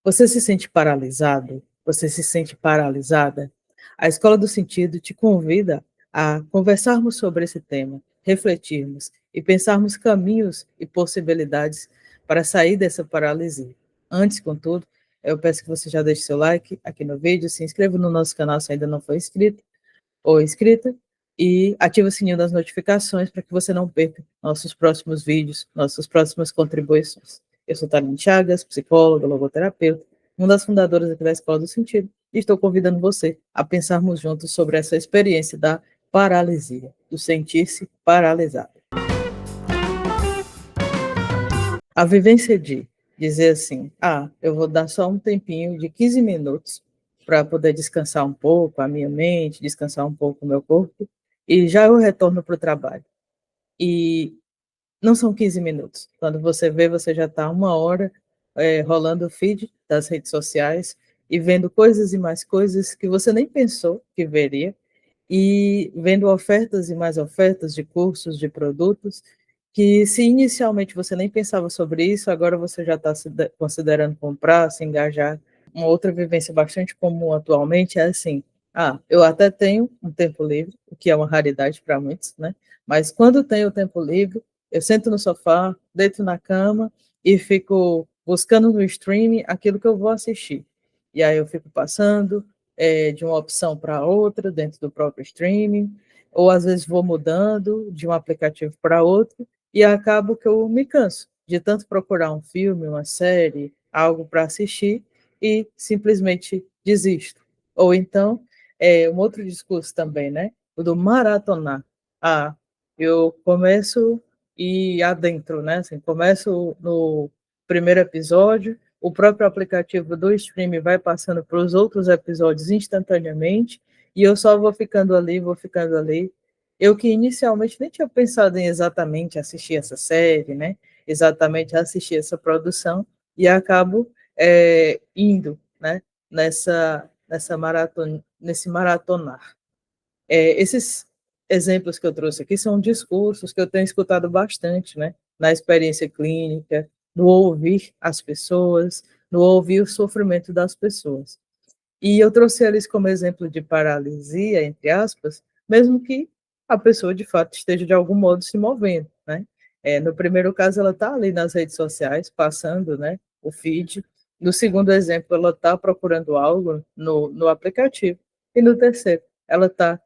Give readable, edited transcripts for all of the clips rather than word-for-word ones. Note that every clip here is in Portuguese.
Você se sente paralisado? Você se sente paralisada? A Escola do Sentido te convida a conversarmos sobre esse tema, refletirmos e pensarmos caminhos e possibilidades para sair dessa paralisia. Antes, contudo, eu peço que você já deixe seu like aqui no vídeo, se inscreva no nosso canal se ainda não for inscrito ou inscrita, e ative o sininho das notificações para que você não perca nossos próximos vídeos, nossas próximas contribuições. Eu sou Thalene Chagas, psicóloga, logoterapeuta, uma das fundadoras aqui da Escola do Sentido, e estou convidando você a pensarmos juntos sobre essa experiência da paralisia, do sentir-se paralisado. A vivência de dizer assim, eu vou dar só um tempinho de 15 minutos para poder descansar um pouco a minha mente, descansar um pouco o meu corpo, e já eu retorno para o trabalho. E não são 15 minutos. Quando você vê, você já está 1 hora rolando o feed das redes sociais e vendo coisas e mais coisas que você nem pensou que veria, e vendo ofertas e mais ofertas de cursos, de produtos, que se inicialmente você nem pensava sobre isso, agora você já está considerando comprar, se engajar. Uma outra vivência bastante comum atualmente é assim, eu até tenho um tempo livre, o que é uma raridade para muitos, né? Mas quando tenho tempo livre, eu sento no sofá, deito na cama e fico buscando no streaming aquilo que eu vou assistir. E aí eu fico passando de uma opção para outra dentro do próprio streaming, ou às vezes vou mudando de um aplicativo para outro, e acabo que eu me canso de tanto procurar um filme, uma série, algo para assistir, e simplesmente desisto. Ou então, um outro discurso também, né? O do maratonar. Eu começo e adentro, né? Assim, começo no primeiro episódio, o próprio aplicativo do streaming vai passando para os outros episódios instantaneamente, e eu só vou ficando ali, vou ficando ali. Eu que inicialmente nem tinha pensado em exatamente assistir essa série, né? Exatamente assistir essa produção, e acabo indo, né? Nesse maratonar. Esses exemplos que eu trouxe aqui são discursos que eu tenho escutado bastante, né? Na experiência clínica, no ouvir as pessoas, no ouvir o sofrimento das pessoas. E eu trouxe eles como exemplo de paralisia, entre aspas, mesmo que a pessoa, de fato, esteja de algum modo se movendo, né? No primeiro caso, ela está ali nas redes sociais, passando, né, o feed. No segundo exemplo, ela está procurando algo no aplicativo. E no terceiro, ela está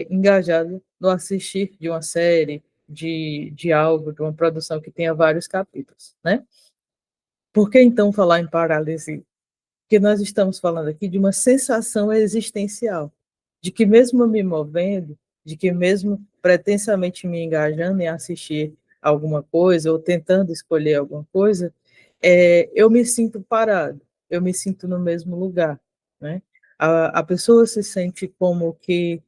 engajada no assistir de uma série, de algo, de uma produção que tenha vários capítulos, né? Por que, então, falar em paralisia? Porque nós estamos falando aqui de uma sensação existencial, de que mesmo me movendo, de que mesmo pretensamente me engajando em assistir alguma coisa ou tentando escolher alguma coisa, eu me sinto parado, eu me sinto no mesmo lugar, né? A pessoa se sente como que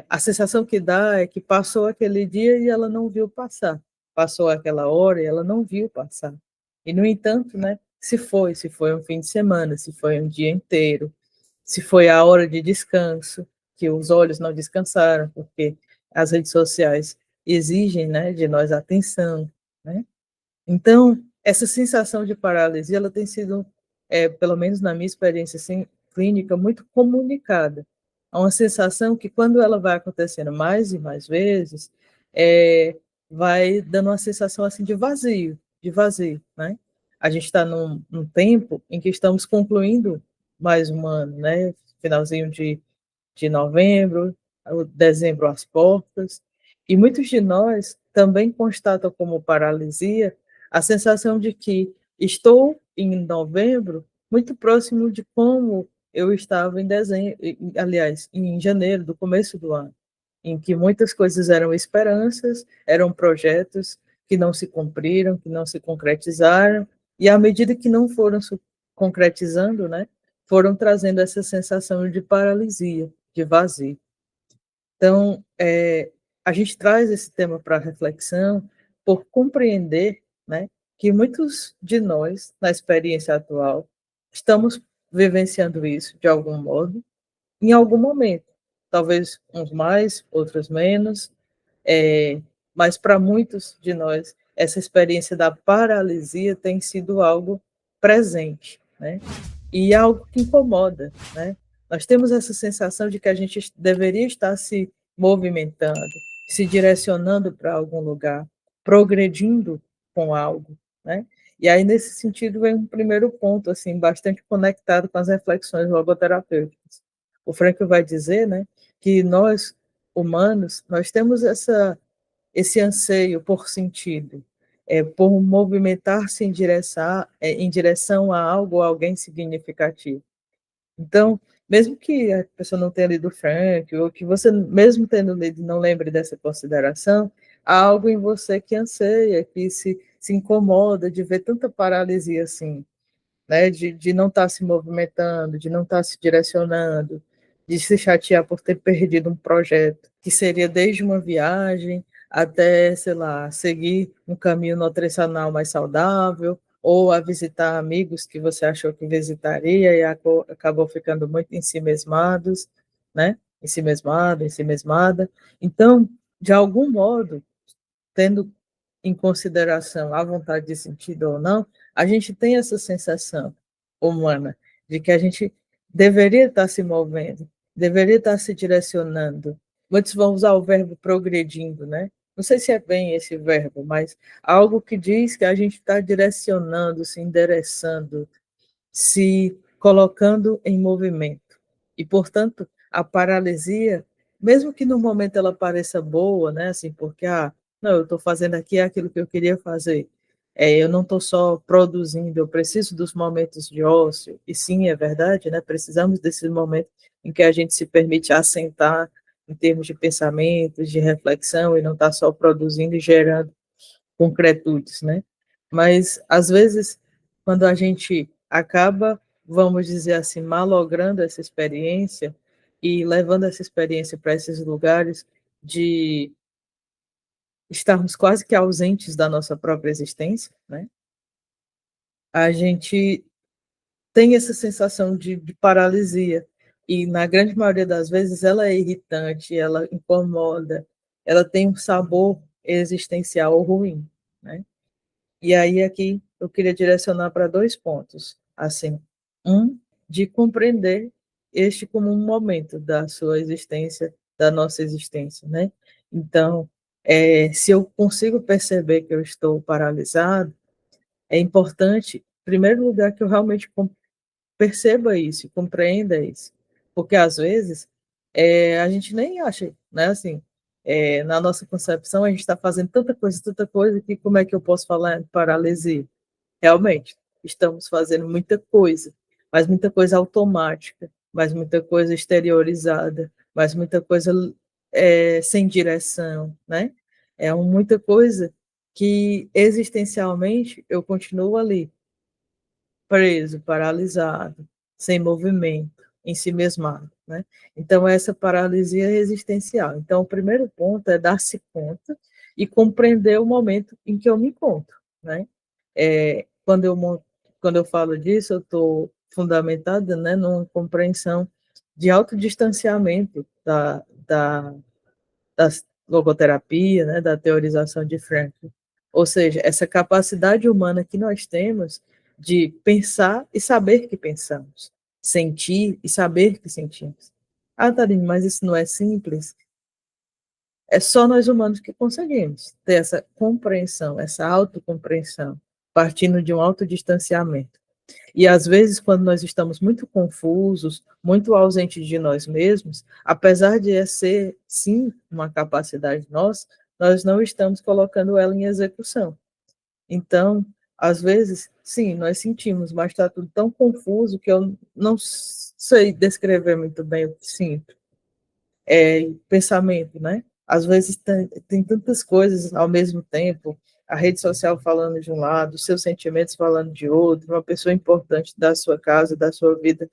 a sensação que dá é que passou aquele dia e ela não viu passar, passou aquela hora e ela não viu passar. E, no entanto, né, se foi um fim de semana, se foi um dia inteiro, se foi a hora de descanso, que os olhos não descansaram, porque as redes sociais exigem, né, de nós atenção, né? Então, essa sensação de paralisia, ela tem sido, pelo menos na minha experiência assim, clínica, muito comunicada. É uma sensação que, quando ela vai acontecendo mais e mais vezes, vai dando uma sensação assim de vazio, né? A gente está num tempo em que estamos concluindo mais um ano, né? Finalzinho de novembro, o dezembro às portas, e muitos de nós também constatam como paralisia a sensação de que estou em novembro muito próximo de como eu estava em dezembro, aliás, em janeiro, do começo do ano, em que muitas coisas eram esperanças, eram projetos que não se cumpriram, que não se concretizaram, e à medida que não foram se concretizando, né, foram trazendo essa sensação de paralisia, de vazio. Então, a gente traz esse tema para reflexão por compreender, né, que muitos de nós, na experiência atual, estamos vivenciando isso de algum modo, em algum momento. Talvez uns mais, outros menos, mas para muitos de nós, essa experiência da paralisia tem sido algo presente, né? E é algo que incomoda, né? Nós temos essa sensação de que a gente deveria estar se movimentando, se direcionando para algum lugar, progredindo com algo, né? E aí, nesse sentido, vem um primeiro ponto, assim, bastante conectado com as reflexões logoterapêuticas. O Frankl vai dizer, né, que nós, humanos, nós temos esse anseio por sentido, por movimentar-se em direção a algo ou alguém significativo. Então, mesmo que a pessoa não tenha lido Frank, ou que você, mesmo tendo lido, não lembre dessa consideração, há algo em você que anseia, que se incomoda de ver tanta paralisia assim, né? De não estar se movimentando, de não estar se direcionando, de se chatear por ter perdido um projeto, que seria desde uma viagem até, sei lá, seguir um caminho nutricional mais saudável, ou a visitar amigos que você achou que visitaria e acabou ficando muito ensimesmados, né? Ensimesmado, ensimesmada. Então, de algum modo, tendo em consideração a vontade de sentido ou não, a gente tem essa sensação humana de que a gente deveria estar se movendo, deveria estar se direcionando. Muitos vão usar o verbo progredindo, né? Não sei se é bem esse verbo, mas algo que diz que a gente está direcionando, se endereçando, se colocando em movimento. E, portanto, a paralisia, mesmo que no momento ela pareça boa, né, assim, porque, não, eu estou fazendo aqui aquilo que eu queria fazer, eu não estou só produzindo, eu preciso dos momentos de ócio, e sim, é verdade, né, precisamos desses momentos em que a gente se permite assentar em termos de pensamentos, de reflexão, e não está só produzindo e gerando concretudes, né? Mas, às vezes, quando a gente acaba, vamos dizer assim, malogrando essa experiência e levando essa experiência para esses lugares de estarmos quase que ausentes da nossa própria existência, né? A gente tem essa sensação de paralisia, e na grande maioria das vezes ela é irritante, ela incomoda, ela tem um sabor existencial ruim, né? E aí aqui eu queria direcionar para dois pontos, assim, um, de compreender este como um momento da sua existência, da nossa existência, né? Então, se eu consigo perceber que eu estou paralisado, é importante, em primeiro lugar, que eu realmente perceba isso, compreenda isso, porque às vezes a gente nem acha, né, assim, na nossa concepção a gente está fazendo tanta coisa, que como é que eu posso falar em paralisia? Realmente, estamos fazendo muita coisa, mas muita coisa automática, mas muita coisa exteriorizada, mas muita coisa sem direção, né? Muita coisa que existencialmente eu continuo ali, preso, paralisado, sem movimento, em si mesmado, né? Então, essa paralisia é existencial. Então, o primeiro ponto é dar-se conta e compreender o momento em que eu me encontro, né? Quando eu falo disso, eu estou fundamentada, né, numa compreensão de autodistanciamento da logoterapia, né, da teorização de Frankl. Ou seja, essa capacidade humana que nós temos de pensar e saber que pensamos, sentir e saber que sentimos. Tadinho, mas isso não é simples? É só nós humanos que conseguimos ter essa compreensão, essa autocompreensão, partindo de um autodistanciamento. E às vezes, quando nós estamos muito confusos, muito ausentes de nós mesmos, apesar de ser, sim, uma capacidade nossa, nós não estamos colocando ela em execução. Então, às vezes, sim, nós sentimos, mas está tudo tão confuso que eu não sei descrever muito bem o que sinto. Pensamento, né? Às vezes tem tantas coisas ao mesmo tempo, a rede social falando de um lado, os seus sentimentos falando de outro, uma pessoa importante da sua casa, da sua vida,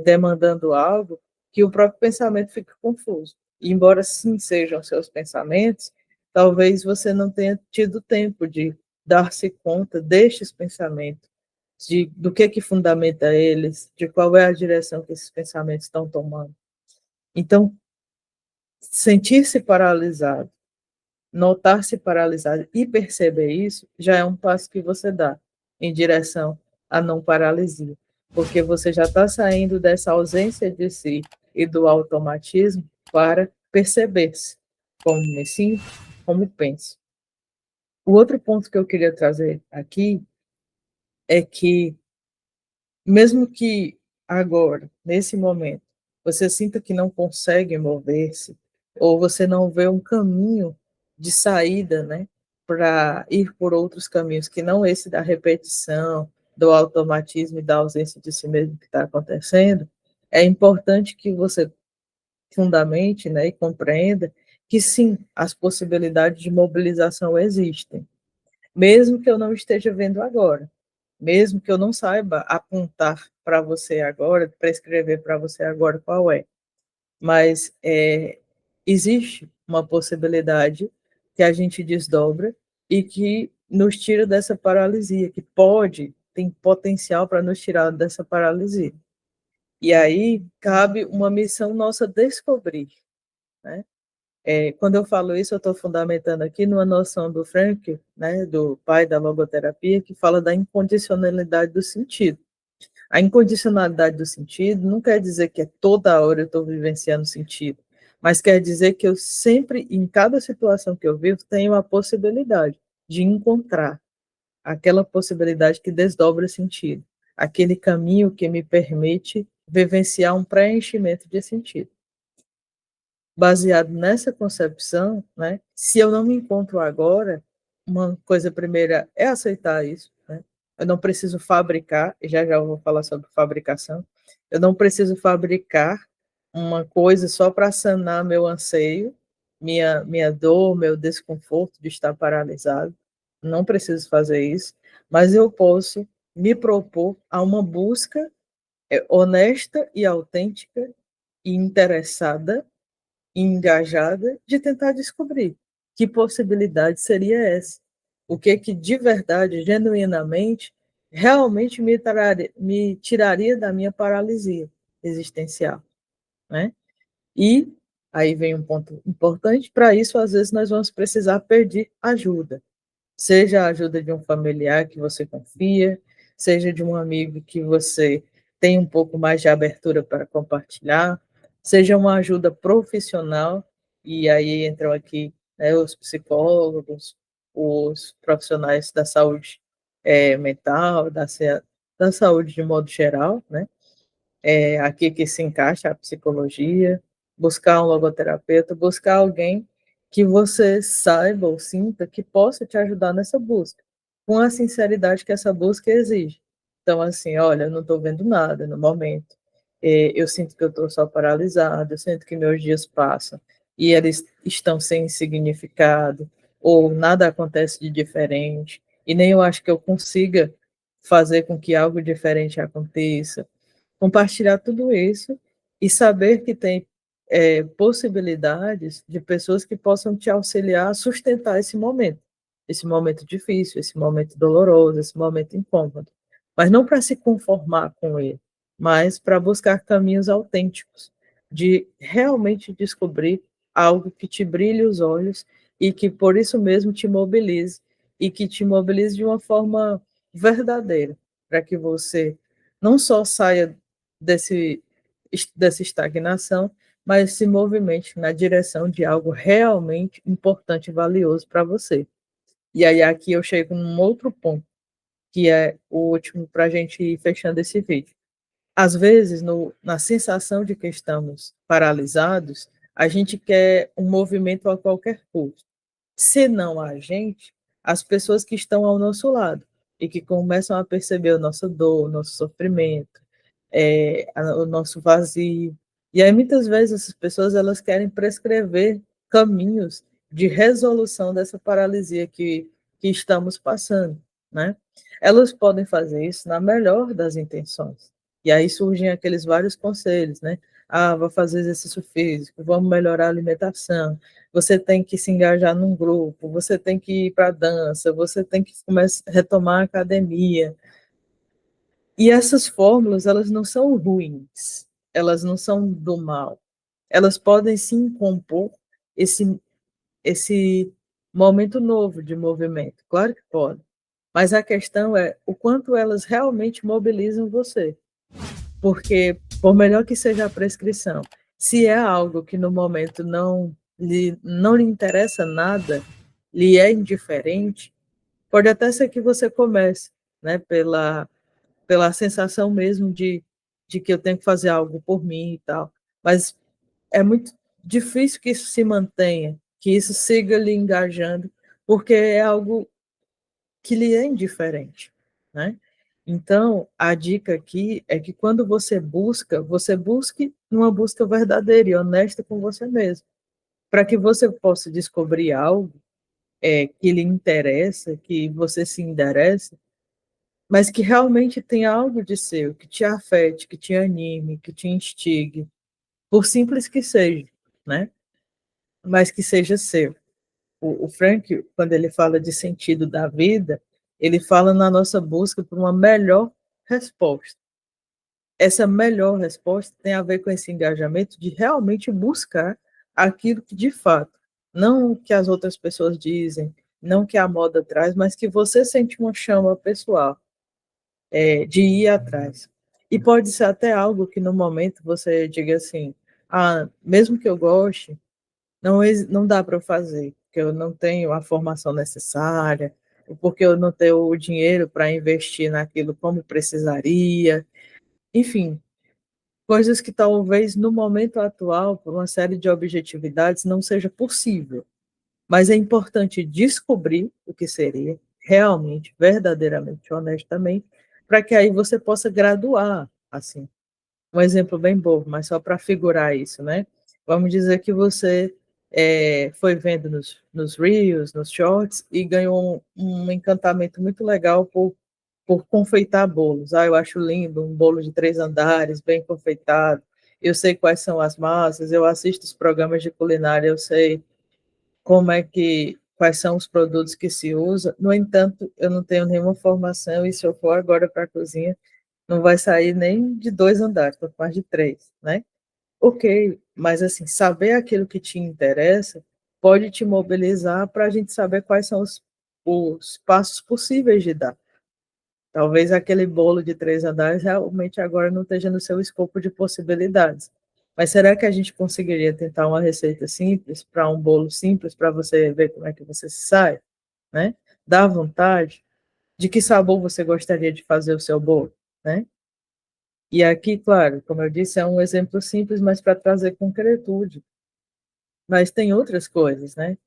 demandando algo, que o próprio pensamento fica confuso. E, embora sim sejam seus pensamentos, talvez você não tenha tido tempo de dar-se conta destes pensamentos, do que fundamenta eles, de qual é a direção que esses pensamentos estão tomando. Então, sentir-se paralisado, notar-se paralisado e perceber isso, já é um passo que você dá em direção a não paralisia, porque você já está saindo dessa ausência de si e do automatismo para perceber-se como me sinto, como penso. O outro ponto que eu queria trazer aqui é que, mesmo que agora, nesse momento, você sinta que não consegue mover-se, ou você não vê um caminho de saída, né, para ir por outros caminhos, que não esse da repetição, do automatismo e da ausência de si mesmo que está acontecendo, é importante que você fundamente, né, e compreenda que sim, as possibilidades de mobilização existem, mesmo que eu não esteja vendo agora, mesmo que eu não saiba apontar para você agora, prescrever para você agora qual é, mas existe uma possibilidade que a gente desdobra e que nos tira dessa paralisia, que tem potencial para nos tirar dessa paralisia. E aí cabe uma missão nossa descobrir, né? Quando eu falo isso, eu estou fundamentando aqui numa noção do Frank, né, do pai da logoterapia, que fala da incondicionalidade do sentido. A incondicionalidade do sentido não quer dizer que toda hora eu estou vivenciando sentido, mas quer dizer que eu sempre, em cada situação que eu vivo, tenho a possibilidade de encontrar aquela possibilidade que desdobra sentido, aquele caminho que me permite vivenciar um preenchimento de sentido. Baseado nessa concepção, né, se eu não me encontro agora, uma coisa primeira é aceitar isso, né? Eu não preciso fabricar, e já já eu vou falar sobre fabricação, eu não preciso fabricar uma coisa só para sanar meu anseio, minha dor, meu desconforto de estar paralisado, não preciso fazer isso, mas eu posso me propor a uma busca honesta e autêntica e interessada engajada de tentar descobrir que possibilidade seria essa. O que de verdade, genuinamente, realmente me tiraria da minha paralisia existencial, né? E aí vem um ponto importante, para isso, às vezes, nós vamos precisar pedir ajuda. Seja a ajuda de um familiar que você confia, seja de um amigo que você tem um pouco mais de abertura para compartilhar, seja uma ajuda profissional, e aí entram aqui, né, os psicólogos, os profissionais da saúde mental, da saúde de modo geral, né? Aqui que se encaixa a psicologia, buscar um logoterapeuta, buscar alguém que você saiba ou sinta que possa te ajudar nessa busca, com a sinceridade que essa busca exige. Então, assim, olha, eu não estou vendo nada no momento, eu sinto que eu estou só paralisada, eu sinto que meus dias passam e eles estão sem significado, ou nada acontece de diferente, e nem eu acho que eu consiga fazer com que algo diferente aconteça. Compartilhar tudo isso e saber que tem possibilidades de pessoas que possam te auxiliar a sustentar esse momento difícil, esse momento doloroso, esse momento incômodo. Mas não para se conformar com ele, mas para buscar caminhos autênticos, de realmente descobrir algo que te brilhe os olhos e que por isso mesmo te mobilize, e que te mobilize de uma forma verdadeira, para que você não só saia desse, dessa estagnação, mas se movimente na direção de algo realmente importante e valioso para você. E aí aqui eu chego num outro ponto, que é o último para a gente ir fechando esse vídeo. Às vezes, na sensação de que estamos paralisados, a gente quer um movimento a qualquer custo. Se não a gente, as pessoas que estão ao nosso lado e que começam a perceber a nossa dor, o nosso sofrimento, o nosso vazio. E aí, muitas vezes, essas pessoas elas querem prescrever caminhos de resolução dessa paralisia que estamos passando, né? Elas podem fazer isso na melhor das intenções. E aí surgem aqueles vários conselhos, né? Ah, vou fazer exercício físico, vamos melhorar a alimentação, você tem que se engajar num grupo, você tem que ir para a dança, você tem que retomar a academia, e essas fórmulas, elas não são ruins, elas não são do mal. Elas podem sim compor esse momento novo de movimento, claro que pode. mas a questão é o quanto elas realmente mobilizam você. Porque, por melhor que seja a prescrição, se é algo que no momento não lhe interessa nada, lhe é indiferente, pode até ser que você comece, né, pela sensação mesmo de que eu tenho que fazer algo por mim e tal, mas é muito difícil que isso se mantenha, que isso siga lhe engajando, porque é algo que lhe é indiferente, né? Então, a dica aqui é que quando você busque uma busca verdadeira e honesta com você mesmo, para que você possa descobrir algo que lhe interessa, que você se interessa, mas que realmente tenha algo de seu, que te afete, que te anime, que te instigue, por simples que seja, né? Mas que seja seu. O Frank, quando ele fala de sentido da vida, ele fala na nossa busca por uma melhor resposta. Essa melhor resposta tem a ver com esse engajamento de realmente buscar aquilo que de fato, não o que as outras pessoas dizem, não o que a moda traz, mas que você sente uma chama pessoal de ir atrás. E pode ser até algo que no momento você diga assim, mesmo que eu goste, não dá para eu fazer, porque eu não tenho a formação necessária, ou porque eu não tenho o dinheiro para investir naquilo como precisaria, enfim, coisas que talvez no momento atual, por uma série de objetividades, não seja possível. Mas é importante descobrir o que seria realmente, verdadeiramente, honestamente, para que aí você possa graduar, assim. Um exemplo bem bobo, mas só para figurar isso, né? Vamos dizer que você foi vendo nos Reels, nos Shorts, e ganhou um encantamento muito legal por confeitar bolos. Eu acho lindo um bolo de 3 andares, bem confeitado. Eu sei quais são as massas, eu assisto os programas de culinária, eu sei quais são os produtos que se usa. No entanto, eu não tenho nenhuma formação e se eu for agora para a cozinha, não vai sair nem de 2 andares, quanto mais de 3, né? Ok, mas assim, saber aquilo que te interessa pode te mobilizar para a gente saber quais são os passos possíveis de dar. Talvez aquele bolo de 3 andares realmente agora não esteja no seu escopo de possibilidades. Mas será que a gente conseguiria tentar uma receita simples para um bolo simples para você ver como é que você se sai, né? Dá vontade. De que sabor você gostaria de fazer o seu bolo, né? E aqui, claro, como eu disse, é um exemplo simples, mas para trazer concretude. Mas tem outras coisas, né?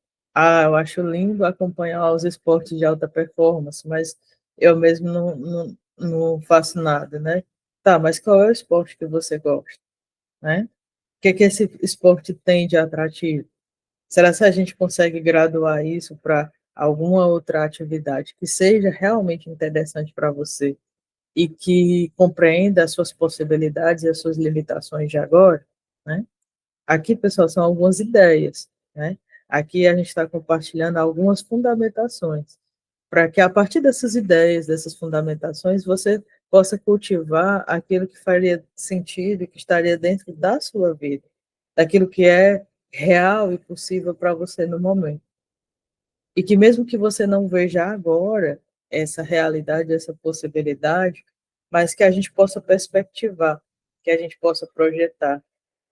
Eu acho lindo acompanhar os esportes de alta performance, mas eu mesmo não faço nada, né? Tá, mas qual é o esporte que você gosta, né? O que esse esporte tem de atrativo? Será que a gente consegue graduar isso para alguma outra atividade que seja realmente interessante para você e que compreenda as suas possibilidades e as suas limitações de agora, né? Aqui, pessoal, são algumas ideias, né? Aqui a gente está compartilhando algumas fundamentações, para que a partir dessas ideias, dessas fundamentações, você possa cultivar aquilo que faria sentido e que estaria dentro da sua vida, daquilo que é real e possível para você no momento. E que mesmo que você não veja agora essa realidade, essa possibilidade, mas que a gente possa perspectivar, que a gente possa projetar,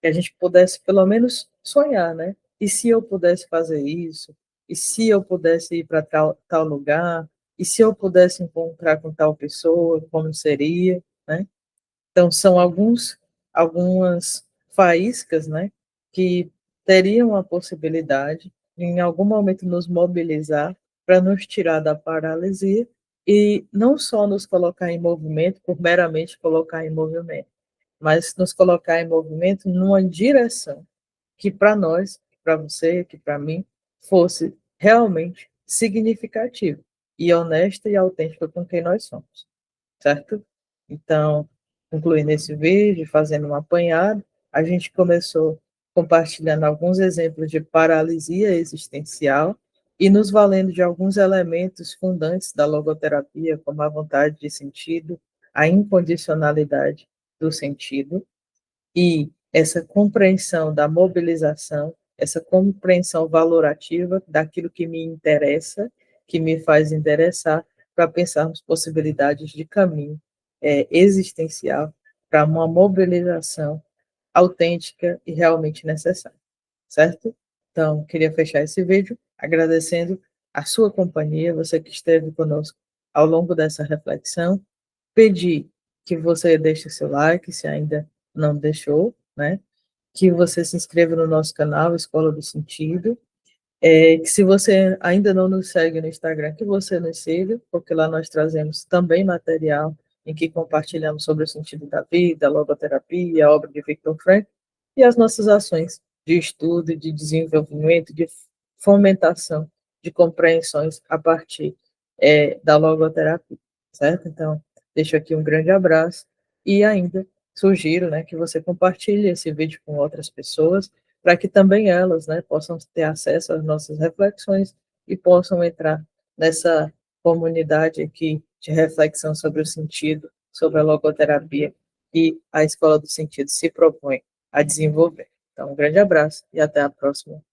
que a gente pudesse pelo menos sonhar, né? E se eu pudesse fazer isso? E se eu pudesse ir para tal lugar? E se eu pudesse encontrar com tal pessoa, como seria, né? Então, são algumas faíscas, né, que teriam a possibilidade de, em algum momento, nos mobilizar para nos tirar da paralisia e não só nos colocar em movimento, por meramente colocar em movimento, mas nos colocar em movimento numa direção que para nós, para você, que para mim, fosse realmente significativa e honesta e autêntica com quem nós somos, certo? Então, concluindo esse vídeo, fazendo um apanhado, a gente começou compartilhando alguns exemplos de paralisia existencial e nos valendo de alguns elementos fundantes da logoterapia, como a vontade de sentido, a incondicionalidade do sentido e essa compreensão da mobilização, essa compreensão valorativa daquilo que me interessa, que me faz interessar, para pensarmos possibilidades de caminho existencial para uma mobilização autêntica e realmente necessária, certo? Então, queria fechar esse vídeo agradecendo a sua companhia, você que esteve conosco ao longo dessa reflexão, pedir que você deixe seu like, se ainda não deixou, né? Que você se inscreva no nosso canal Escola do Sentido, que se você ainda não nos segue no Instagram, que você nos siga, porque lá nós trazemos também material em que compartilhamos sobre o sentido da vida, a logoterapia, a obra de Viktor Frankl e as nossas ações de estudo, de desenvolvimento, de fomentação de compreensões a partir da logoterapia, certo? Então, deixo aqui um grande abraço e ainda sugiro, né, que você compartilhe esse vídeo com outras pessoas, para que também elas, né, possam ter acesso às nossas reflexões e possam entrar nessa comunidade aqui de reflexão sobre o sentido, sobre a logoterapia que a Escola do Sentido se propõe a desenvolver. Então, um grande abraço e até a próxima